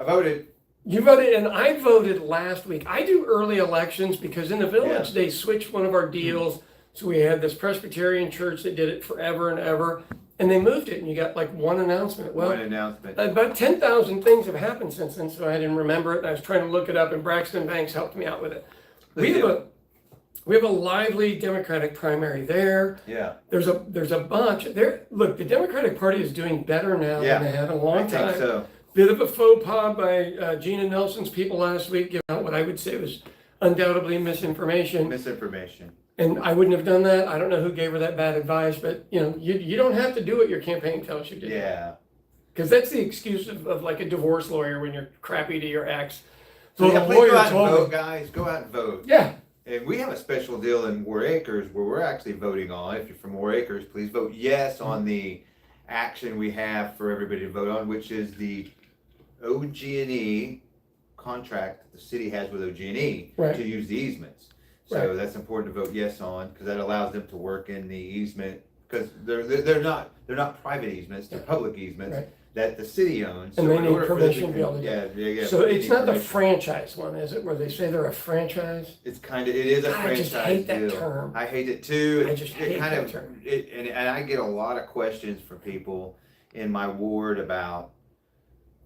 I voted. You voted, and I voted last week. I do early elections because in the village they switched one of our deals. So we had this Presbyterian church that did it forever and ever, and they moved it, and you got like one announcement. Well, One announcement. about 10,000 things have happened since then, so I didn't remember it. And I was trying to look it up, and Braxton Banks helped me out with it. We have a lively Democratic primary there. Yeah. There's a bunch there. Look, the Democratic Party is doing better now than they have in a long time. I think so. Bit of a faux pas by Gina Nelson's people last week, giving out what I would say was undoubtedly misinformation. Misinformation. And I wouldn't have done that. I don't know who gave her that bad advice, but you don't have to do what your campaign tells you to do. Yeah. Because that's the excuse of like a divorce lawyer when you're crappy to your ex. So the please lawyer go out and told vote, me, guys. Go out and vote. yeah, And we have a special deal in War Acres where we're actually voting on. If you're from War Acres, please vote yes on the action we have for everybody to vote on, which is the OG&E contract that the city has with OG&E Right. to use the easements. So Right. that's important to vote yes on because that allows them to work in the easement because they're not private easements, they're public easements Right. that the city owns. And So they in need order for them permission to be able to do yeah. so they it's need not the permission. franchise one, is it? Where they say they're a franchise? It is a God, I franchise just hate that deal. term. I hate it too. I just hate kind that of, term. And I get a lot of questions from people in my ward about,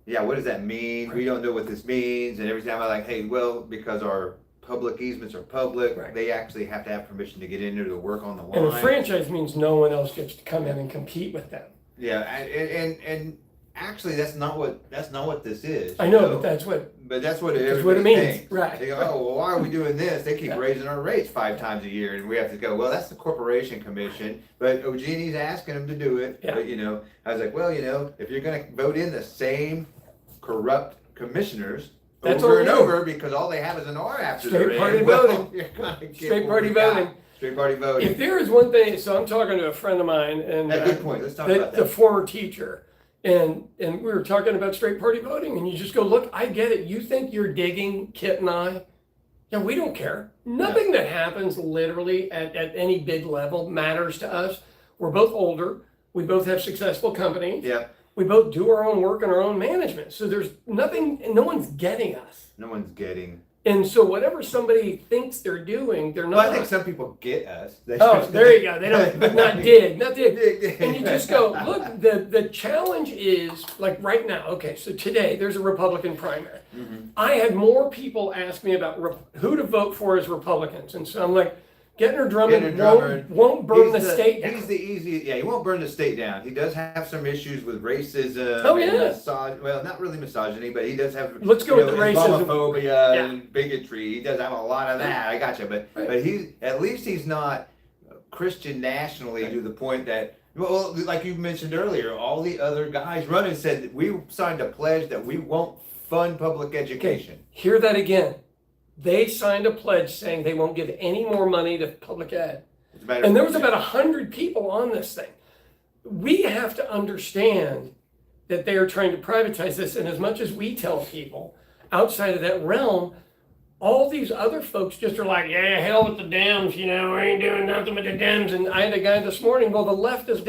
yeah, what does that mean? We don't know what this means. And every time I'm like, hey, well, because our public easements are public, Right. they actually have to have permission to get in there to work on the line. And a franchise means no one else gets to come in and compete with them. Yeah, and actually that's not what this is. I you know, but that's what what That's what it everybody means, thinks. right. They go, oh, well, why are we doing this? They keep Yeah. raising our rates 5 times a year, and we have to go, well, that's the corporation commission, but OG&E's asking them to do it. Yeah. But, I was like, well, if you're going to vote in the same corrupt commissioners That's over all and they do. over because all they have is an R after Straight their party name, well, voting. you're gonna get Straight what party we got. voting. Straight party voting. if there is one thing, so I'm talking to a friend of mine and Yeah, good point. Let's talk the, about the that. former teacher. And we were talking about straight party voting, and you just go, look, I get it. You think you're digging, Kit and I? Yeah, we don't care. Nothing that happens literally at any big level matters to us. We're both older. We both have successful companies. Yeah, We both do our own work and our own management. So there's nothing, no one's getting us. no one's getting. And so whatever somebody thinks they're doing, they're not. Well, I think some people get us. They Oh, just- there you go. They don't, but not dig. Dig. And you just go, look, the challenge is like right now, okay, so today there's a Republican primary. Mhm. I had more people ask me about who to vote for as Republicans. And so I'm like, Gettner Drummond won't burn the state down. He's the easy, he won't burn the state down. He does have some issues with racism. Oh, and yeah. well, not really misogyny, but he does have. Let's go with the racism. Islamophobia Yeah. and bigotry. He does have a lot of that. I gotcha, but at least he's not Christian nationally to the point that. Well, like you mentioned earlier, all the other guys running said that we signed a pledge that we won't fund public education. Hear that again. They signed a pledge saying they won't give any more money to public ed. And there was about 100 people on this thing. We have to understand that they are trying to privatize this. And as much as we tell people outside of that realm, all these other folks just are like, yeah, hell with the Dems, we ain't doing nothing with the Dems. And I had a guy this morning, well, the leftist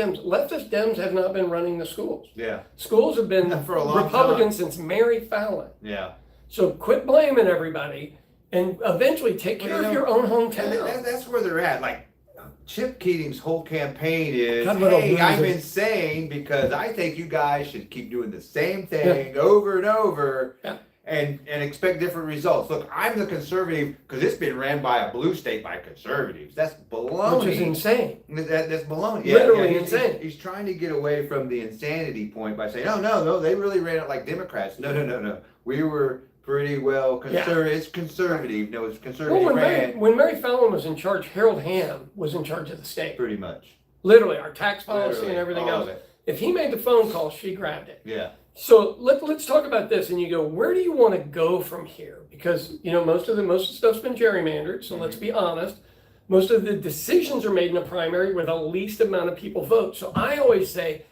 Dems have not been running the schools. Yeah. Schools have been For a long Republican time. since Mary Fallon. Yeah. So quit blaming everybody and eventually take care of your own hometown. That's where they're at. Like Chip Keating's whole campaign is, God, what a hey, I'm loser. insane because I think you guys should keep doing the same thing over and over Yeah. and expect different results. Look, I'm the conservative because it's been ran by a blue state by conservatives. That's baloney. Which is insane. That's baloney. Literally he's, insane. He's trying to get away from the insanity point by saying, no, they really ran it like Democrats. No. We were pretty well conservative. It's conservative. No, it's conservative ran. When Mary Fallon was in charge, Harold Hamm was in charge of the state. Pretty much. Literally, our tax policy Literally, and everything all else. of it. If he made the phone call, she grabbed it. Yeah. So let's talk about this. And you go, where do you want to go from here? Because most of the stuff's been gerrymandered. So let's be honest. Most of the decisions are made in a primary where the least amount of people vote. So I always say,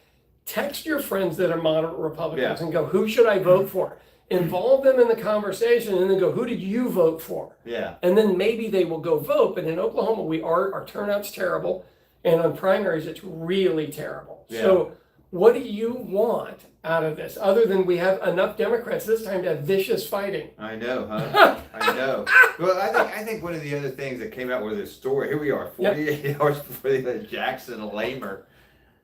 text your friends that are moderate Republicans and go, who should I vote for? Involve them in the conversation and then go, who did you vote for? Yeah. And then maybe they will go vote. But in Oklahoma, our turnout's terrible. And on primaries, it's really terrible. Yeah. So what do you want out of this, other than we have enough Democrats this time to have vicious fighting? I know, huh? I know. Well, I think one of the other things that came out with this story, here we are, 48 hours before they let Jackson Lamer.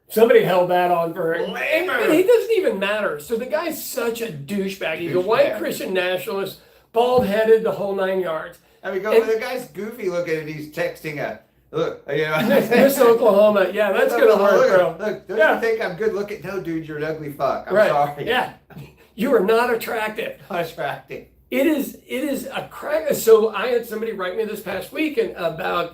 Somebody held that on for him. Lamer. And he doesn't even matter. So the guy's such a douchebag. He's a white Christian nationalist, bald-headed, the whole 9 yards. I mean, the guy's goofy looking and he's texting look, you know. Miss Oklahoma. Yeah, that's going to work, bro. Look, don't you think I'm good looking? No, dude, you're an ugly fuck. I'm right. sorry. Yeah. You are not attractive. Not attractive. It is a crack. So I had somebody write me this past weekend about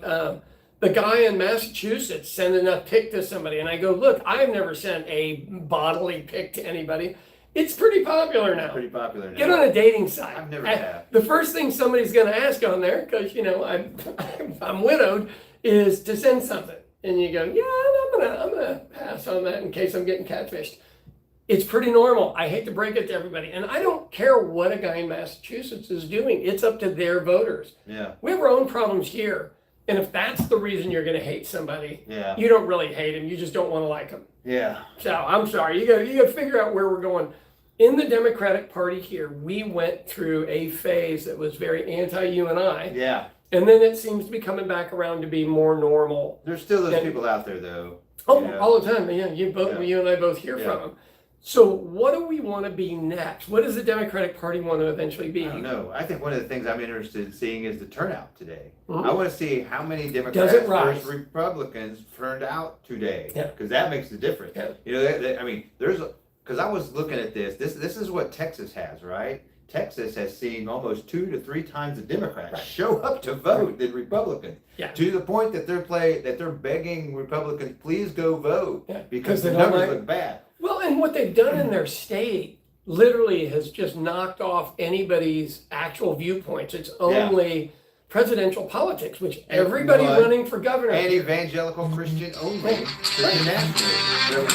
the guy in Massachusetts sending a pic to somebody. And I go, look, I've never sent a bodily pic to anybody. It's pretty popular now. Pretty popular now. Get on a dating site. I've never have. The first thing somebody's going to ask on there, because, you know, I'm widowed, is to send something. And you go, yeah, I'm gonna pass on that in case I'm getting catfished. It's pretty normal. I hate to break it to everybody. And I don't care what a guy in Massachusetts is doing. It's up to their voters. Yeah. We have our own problems here. And if that's the reason you're going to hate somebody, yeah, you don't really hate him. You just don't want to like him. Yeah. So I'm sorry. You got to figure out where we're going. In the Democratic Party here, we went through a phase that was very anti-UNI. Yeah. And then it seems to be coming back around to be more normal. There's still those people out there, though. Oh, yeah. all the time. Yeah, you and I both hear from them. So what do we want to be next? What does the Democratic Party want to eventually be? I don't know. I think one of the things I'm interested in seeing is the turnout today. Mm-hmm. I want to see how many Democrats versus Republicans turned out today. Yeah. Because that makes the difference. Yeah. You know, I mean, because I was looking at this is what Texas has, right? Texas has seen almost 2 to 3 times the Democrats show up to vote than Republicans. Yeah. To the point that they're begging Republicans, please go vote, because the they numbers look bad. Well, and what they've done in their state literally has just knocked off anybody's actual viewpoints. It's only presidential politics, which everybody running for governor. And evangelical Christian only. Christian nationalism.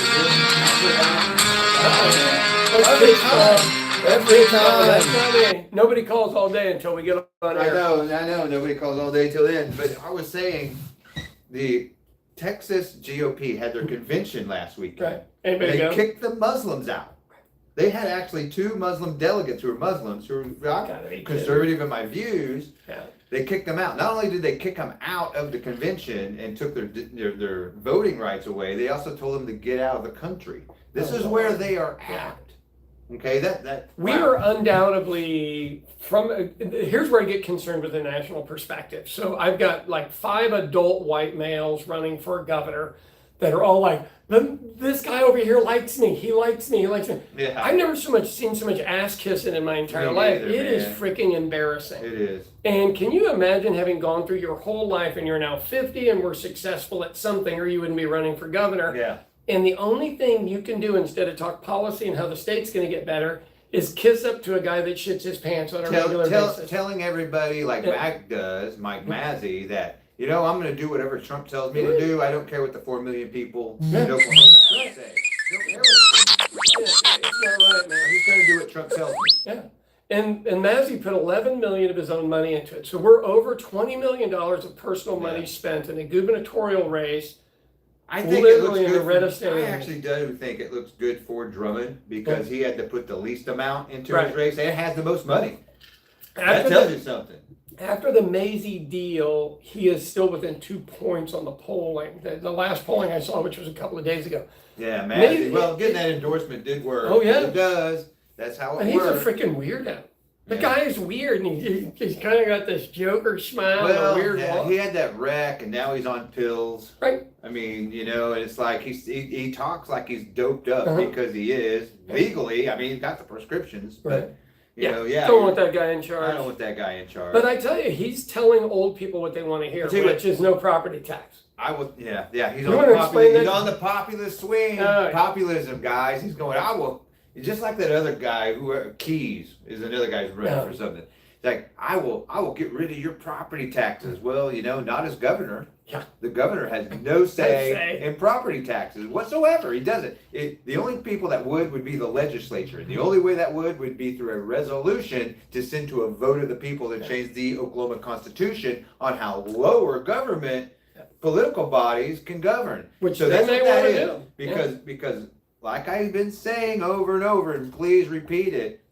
Every time. That's not it. Nobody calls all day until we get on air. I know. Nobody calls all day till then. But I was saying, the Texas GOP had their convention last weekend. Right. Anybody They kicked the Muslims out. They had actually 2 Muslim delegates who were Muslims, who were conservative in my views. Yeah. They kicked them out. Not only did they kick them out of the convention and took their voting rights away, they also told them to get out of the country. This is where they are at. Okay, we are undoubtedly here's where I get concerned with the national perspective. So I've got like 5 adult white males running for governor that are all like, this guy over here likes me. He likes me. He likes me. Yeah. I've never seen so much ass kissing in my entire life. It is freaking embarrassing. It is. And can you imagine having gone through your whole life and you're now 50 and were successful at something, or you wouldn't be running for governor? Yeah. And the only thing you can do instead of talk policy and how the state's going to get better is kiss up to a guy that shits his pants on a regular basis. Telling everybody like Mike Mazzei, that, you know, I'm going to do whatever Trump tells me to do. I don't care what the 4 million people in Oklahoma have to say. Don't care what the 4 million people say. It's not right, man. He's going to do what Trump tells me. Yeah. And Mazzei put $11 million of his own money into it. So we're over $20 million of personal money spent in a gubernatorial race. I think it looks good. I actually do think it looks good for Drummond, because he had to put the least amount into his race and has the most money. That tells you something. After the Mazzei deal, he is still within 2 points on the polling. The last polling I saw, which was a couple of days ago. Yeah, Mazzei. Well, getting that endorsement did work. Oh, yeah. It does. That's how it works. He's a freaking weirdo. The guy is weird, and he's kind of got this Joker smile and a weird walk. He had that wreck, and now he's on pills. Right. I mean, you know, and it's like he talks like he's doped up because he is legally. I mean, he's got the prescriptions, but you know, don't want that guy in charge. I don't want that guy in charge. But I tell you, he's telling old people what they want to hear, which is no property tax. I would, yeah. He's on the populist swing. Populism, guys. He's going, I will. Just like that other guy Keys is another guy who's running for something. It's like, I will get rid of your property taxes. Well, you know, not as governor. Yeah. The governor has no say in property taxes whatsoever. He doesn't. The only people that would be the legislature. And the only way that would be through a resolution to send to a vote of the people to change the Oklahoma Constitution on how lower government political bodies can govern. Which so they may want to do. Because like I've been saying over and over, and please repeat it,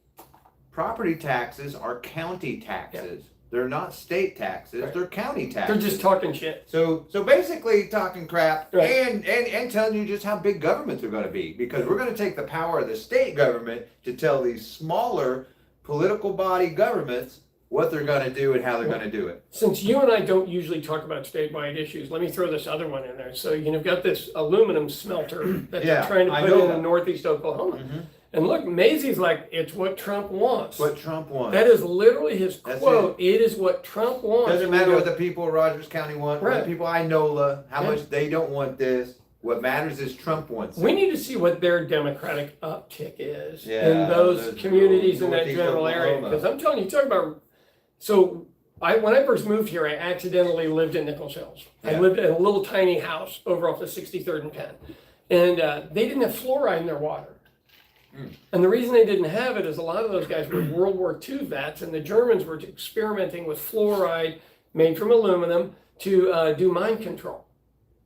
property taxes are county taxes. They're not state taxes. Right. They're county taxes. They're just talking shit. So basically talking crap, right. and telling you just how big governments are going to be, because we're going to take the power of the state government to tell these smaller political body governments what they're going to do and how they're going to do it. Since you and I don't usually talk about statewide issues, let me throw this other one in there. So you've got this aluminum smelter that they're trying to put in northeast Oklahoma. Mm-hmm. And look, Maisie's like, it's what Trump wants. What Trump wants. That is literally his quote. It is what Trump wants. Doesn't matter what the people of Rogers County want, right. Or the people I know, how much they don't want this. What matters is Trump wants it. We need to see what their Democratic uptick is in those communities in that general area. Because I'm telling you, talk about. So when I first moved here, I accidentally lived in Nichols Hills. I lived in a little tiny house over off the 63rd and Penn. And they didn't have fluoride in their water. And the reason they didn't have it is a lot of those guys were World War II vets, and the Germans were experimenting with fluoride made from aluminum to do mind control.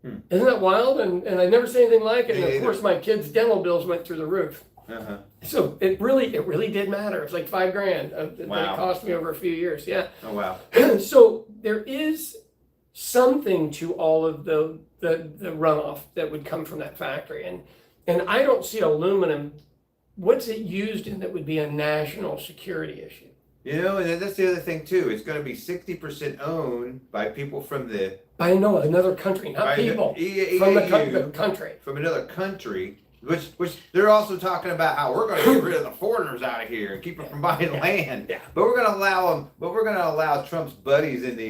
Isn't that wild? And I never say anything like it. And of course, my kids' dental bills went through the roof. Uh-huh. So it really did matter. It's like $5,000 that it cost me over a few years. Yeah. Oh wow. So there is something to all of the runoff that would come from that factory, and I don't see aluminum. What's it used in that would be a national security issue? And that's the other thing too. It's going to be 60% owned by people from the. By another country, not people from the country. From another country, which they're also talking about how we're going to get rid of the foreigners out of here and keep them from buying land. Yeah. But we're going to allow them. But we're going to allow Trump's buddies in the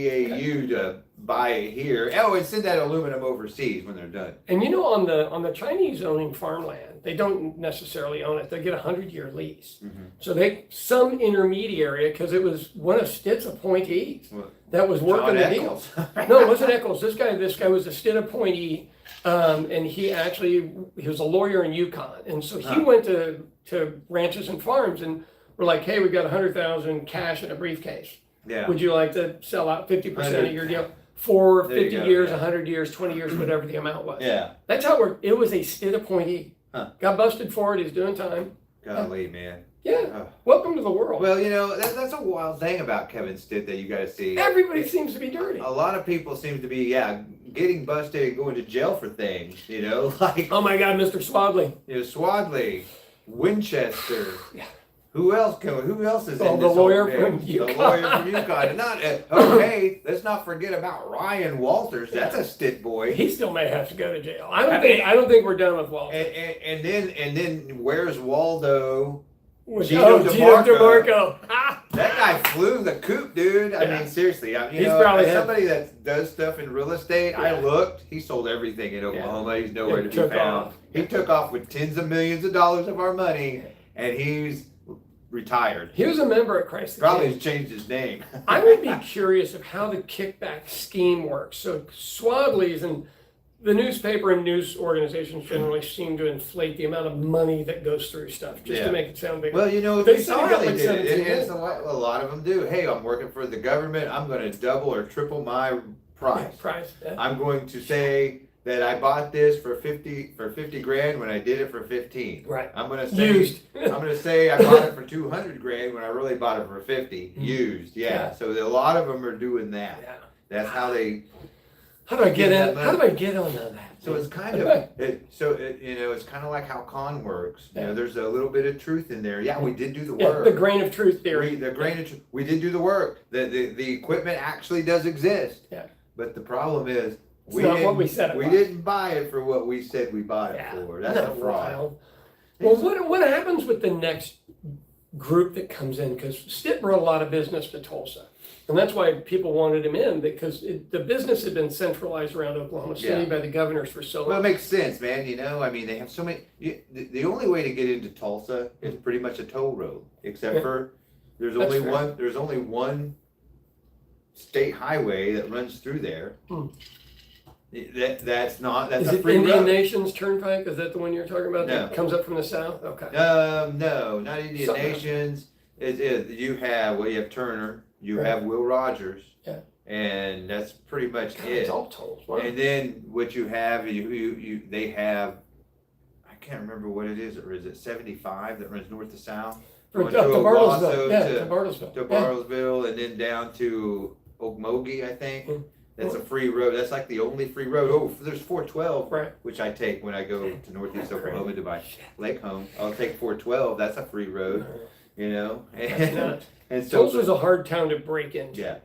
EAU to buy it here. Oh, and send that aluminum overseas when they're done. And on the Chinese owning farmland, they don't necessarily own it. They get a 100-year lease. Mm-hmm. So some intermediary, because it was one of Stitt's appointees that was working the deals. No, it wasn't Eccles. This guy was a Stitt appointee, and he was a lawyer in Yukon, and so he went to ranches and farms, and we're like, hey, we got $100,000 cash in a briefcase. Yeah. Would you like to sell out 50% of your deal? For 50 years, 100 years, 20 years, whatever the amount was. Yeah. That's how it was a Stitt appointee. Huh. Got busted for it. He's doing time. Golly, man. Yeah. Welcome to the world. Well, that's a wild thing about Kevin Stitt that you got to see. Everybody seems to be dirty. A lot of people seem to be, getting busted and going to jail for things, like. Oh my God, Mr. Swadley. Swadley, Winchester. Yeah. Who else is in this? The lawyer from UConn. The lawyer from UConn. And hey, let's not forget about Ryan Walters. That's a Stitt boy. He still may have to go to jail. I don't think we're done with Walters. And then where's Waldo? Gino DeMarco. That guy flew the coop, dude. I mean, seriously. He's probably somebody that does stuff in real estate. Yeah. I looked. He sold everything in Oklahoma. He's nowhere to be found. He took off with tens of millions of dollars of our money, and he's retired. He was a member at Christ the Probably King. Has changed his name. I would be curious of how the kickback scheme works. So Swadley's and the newspaper and news organizations generally seem to inflate the amount of money that goes through stuff just to make it sound bigger. Well, they saw how they did it. It's a lot of them do. Hey, I'm working for the government. I'm going to double or triple my price. Yeah. I'm going to say that I bought this for 50 grand when I did it for 15. Right. I'm gonna say I bought it for 200 grand when I really bought it for 50. Used. Yeah. So a lot of them are doing that. Yeah. That's how they. How do I get in? How do I get on that? So it's kind of it's kind of like how con works. There's a little bit of truth in there. Yeah, we did do the work. The grain of truth theory. We did do the work. The equipment actually does exist. Yeah. But the problem is. It's not what we said it was. We didn't buy it for what we said we bought it for. That's a fraud. Well, what happens with the next group that comes in? Because Stitt brought a lot of business to Tulsa. And that's why people wanted him in, because the business had been centralized around Oklahoma City by the governors for so long. Well, it makes sense, man. I mean, they have so many. The only way to get into Tulsa is pretty much a toll road, except for there's only one state highway that runs through there. That's Is a it free Indian road. Nations Turnpike? Is that the one you're talking about? No. That comes up from the south? Okay. No, not Indian Nations. You have Turner, you have Will Rogers. Yeah. And that's pretty much it. It's all tolls. Wow. And then what you have, they have, I can't remember what it is, or is it 75 that runs north to south? Or Going up to Bartlesville. Owasso Yeah, to to Bartlesville. to Yeah. Bartlesville, and then down to Okmulgee, I think. Mm. That's a free road. That's like the only free road. Oh, there's 412, Right. which I take when I go to northeast That's Oklahoma to buy Lake Home. I'll take 412. That's a free road, you know. That's nuts. And so, Tulsa's a hard town to break into. yeah,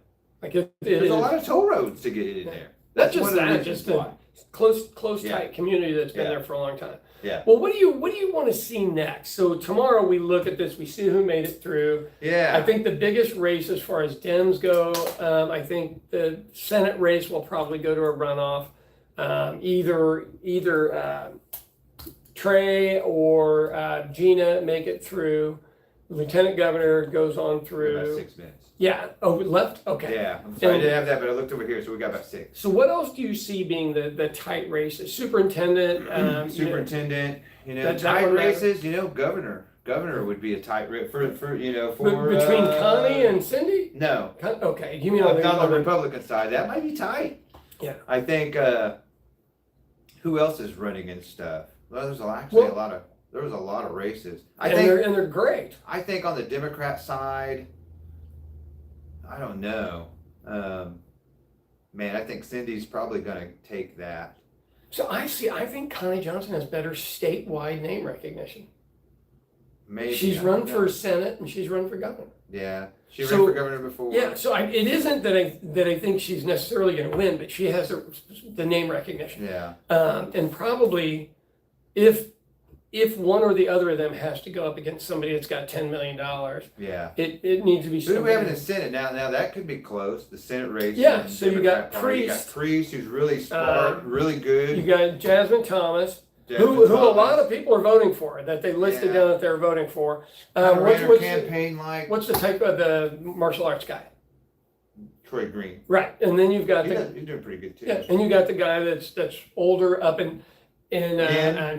Like it there's is a lot of toll roads to get in Yeah. there. Not That's just one of the that, reasons just a why. close Yeah. tight community that's been Yeah. there for a long time. Yeah. Well, what do you want to see next? So tomorrow we look at this, we see who made it through. Yeah. I think the biggest race as far as Dems go, I think the Senate race will probably go to a runoff. Either Trey or Gina make it through. Lieutenant Governor goes on About through. 6 minutes. Yeah. Oh, left. Okay. Yeah. I'm sorry, I And- didn't have that, but I looked over here, so we got about 6. So what else do you see being the tight races? Superintendent. Superintendent, that tight one matters. races, governor. Governor would be a tight race for Between Connie and Cindy? no, Okay, you mean on not the on the other? Republican side. That might be tight. Yeah. I think who else is running and stuff? Well, there's actually Well- there was a lot of races. And they're great. I think on the Democrat side, I don't know. Man, I think Cindy's probably going to take that. So I think Connie Johnson has better statewide name recognition. Maybe She's I run don't for know. Senate and she's run for governor. Yeah, she So- ran for governor before. Yeah, so it isn't that I think she's necessarily going to win, but she has the name recognition. Yeah. And probably if one or the other of them has to go up against somebody that's got $10 million, Yeah. it needs to be Who do we have in somebody. the Senate now? Now that could be close. The Senate race. Yeah, in so you Democrat got Party. You Priest. got Priest, who's really smart, really good. You got Jasmine Thomas, Desmond who a Thomas. lot of people are voting for, that they listed Yeah. down that they're voting for. Kinda ran her What's campaign like the type of the martial arts guy? Troy Green. Right, and then you've got He's the doing pretty good too. yeah, and you got the guy that's older up in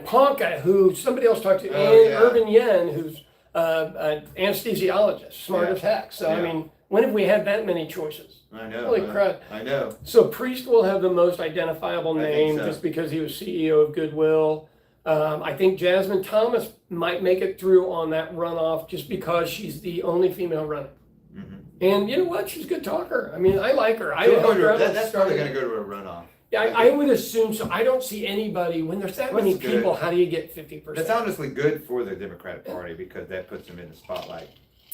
Ponca, who somebody else talked to, Oh, and yeah. Urban Yen, who's an anesthesiologist, smart Yeah. as heck. So I Yeah. mean, when have we had that many choices? I know. Holy crap! I know. So Priest will have the most identifiable I think name so. just because he was CEO of Goodwill. I think Jasmine Thomas might make it through on that runoff just because she's the only female runner. Mm-hmm. And you know what? She's a good talker. I mean, I like her. I helped her out That's probably starting- going to go to a runoff. Yeah, I would assume so. I don't see anybody, when there's that That's many good. people, how do you get 50%? That's honestly good for the Democratic Party because that puts them in the spotlight.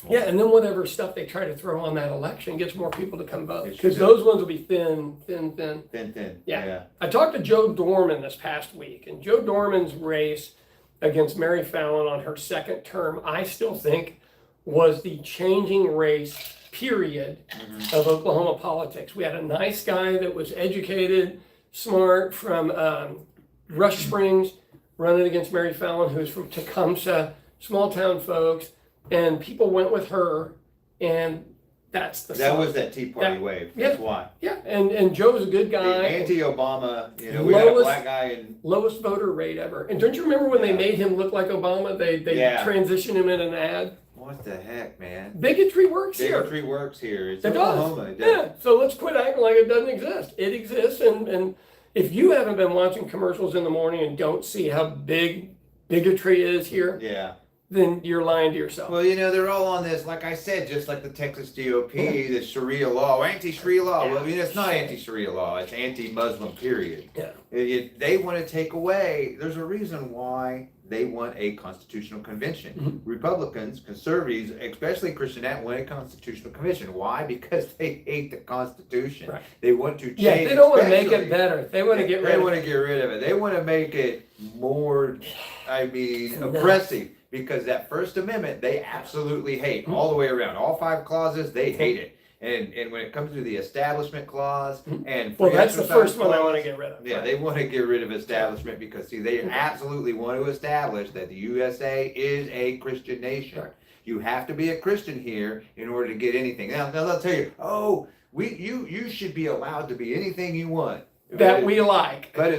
Yeah, and then whatever stuff they try to throw on that election gets more people to come vote. It Because sure those ones will be thin. Thin. Yeah. I talked to Joe Dorman this past week, and Joe Dorman's race against Mary Fallon on her second term, I still think was the changing race, period, of Oklahoma politics. We had a nice guy that was educated, smart, from Rush Springs, running against Mary Fallon, who's from Tecumseh, small town folks, and people went with her, and that's the That song. was that Tea Party wave. That's why. Yeah, and Joe's a good The guy. anti-Obama, we had a Lowest- black guy in. Lowest voter rate ever. And don't you remember when they Yeah. made him look like Obama? They Yeah. transitioned him in an ad. What the heck, man? Bigotry works here. Bigotry works here. It's It does. Oklahoma. It does. Yeah. So let's quit acting like it doesn't exist. It exists, and if you haven't been watching commercials in the morning and don't see how big bigotry is here, Yeah. then you're lying to yourself. Well, they're all on this, like I said, just like the Texas GOP, the Sharia law, anti-Sharia law. Well, it's not anti-Sharia law. It's anti-Muslim, period. Yeah. They want to take away, there's a reason why they want a constitutional convention. Mm-hmm. Republicans, conservatives, especially Christianette, want a constitutional convention. Why? Because they hate the Constitution. Right. They want to change Yeah, they don't want to make especially- it better. They want to get rid They of want it. to get rid of it. They want to make it more, oppressive. Because that First Amendment, they absolutely hate all the way around. All 5 clauses, they hate it. And when it comes to the Establishment Clause and Well, free that's the exercise first one I clause, want to get rid of. yeah, Right. they want to get rid of establishment because, see, they absolutely want to establish that the USA is a Christian nation. Right. You have to be a Christian here in order to get anything. Now they'll tell you, you should be allowed to be anything you want. that we like. But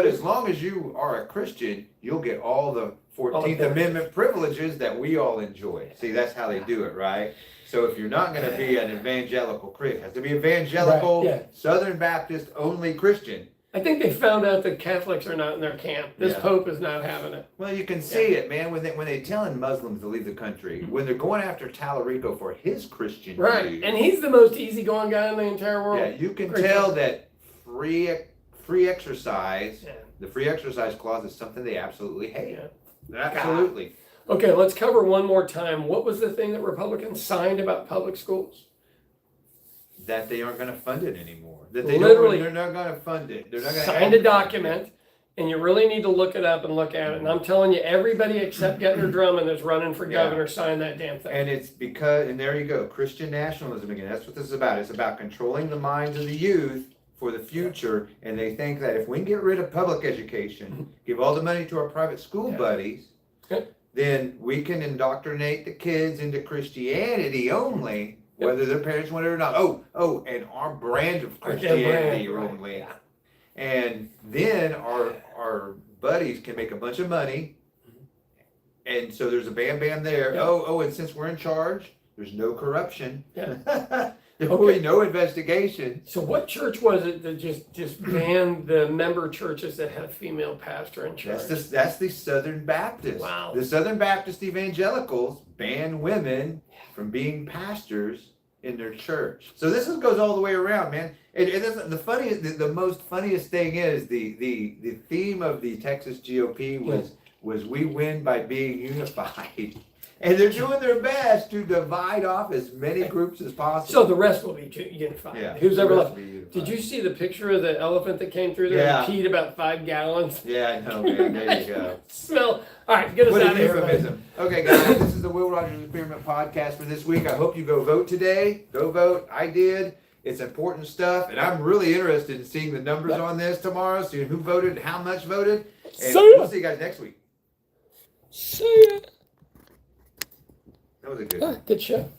as long as you are a Christian, you'll get all the 14th benefits. Amendment privileges that we all enjoy. See, that's how they do it, right? So if you're not going to be an evangelical Christian, it has to be evangelical, Right, yeah. Southern Baptist only Christian. I think they found out that Catholics are not in their camp. This Yeah. Pope is not having it. Well, you can see it, man, when they're telling Muslims to leave the country, when they're going after Tallarico for his Christian Right. views. And he's the most easygoing guy in the entire world. Yeah, you can Great tell guy. that free exercise, Yeah. the free exercise clause is something they absolutely hate. Yeah. Absolutely. Okay, let's cover one more time. What was the thing that Republicans signed about public schools? That they aren't going to fund it anymore. That Literally. they're not going to fund it. They're not going to Signed a document, and you really need to look it up and look at it. And I'm telling you, everybody except Gettner Drummond that's running for Yeah. governor signed that damn thing. And it's because, and there you go, Christian nationalism again. That's what this is about. It's about controlling the minds of the youth for the future. And they think that if we can get rid of public education, give all the money to our private school Yeah. buddies, then we can indoctrinate the kids into Christianity only, whether their parents want it or not. Oh, and our brand of Christianity only. Yeah. And then our buddies can make a bunch of money. And so there's a bam there. Yeah. Oh, and since we're in charge, there's no corruption. Yeah. There will be no investigation. So what church was it that just banned the member churches that had a female pastor in church? That's the Southern Baptists. Wow. The Southern Baptist evangelicals ban women from being pastors in their church. So this goes all the way around, man. The most funniest thing is the theme of the Texas GOP was we win by being unified. And they're doing their best to divide off as many groups as possible. So the rest will be unified. Yeah, Who's the ever rest left? will be unified. Did you see the picture of the elephant that came through there Yeah. and peed about 5 gallons? Yeah, I know, man. There you go. Smell. All right, get us What out a of here. euphemism. Okay, guys, this is the Will Rogers Experiment podcast for this week. I hope you go vote today. Go vote. I did. It's important stuff, and I'm really interested in seeing the numbers on this tomorrow, seeing who voted, how much voted. And See ya. we'll see you guys next week. See ya. That was a good one. Good show.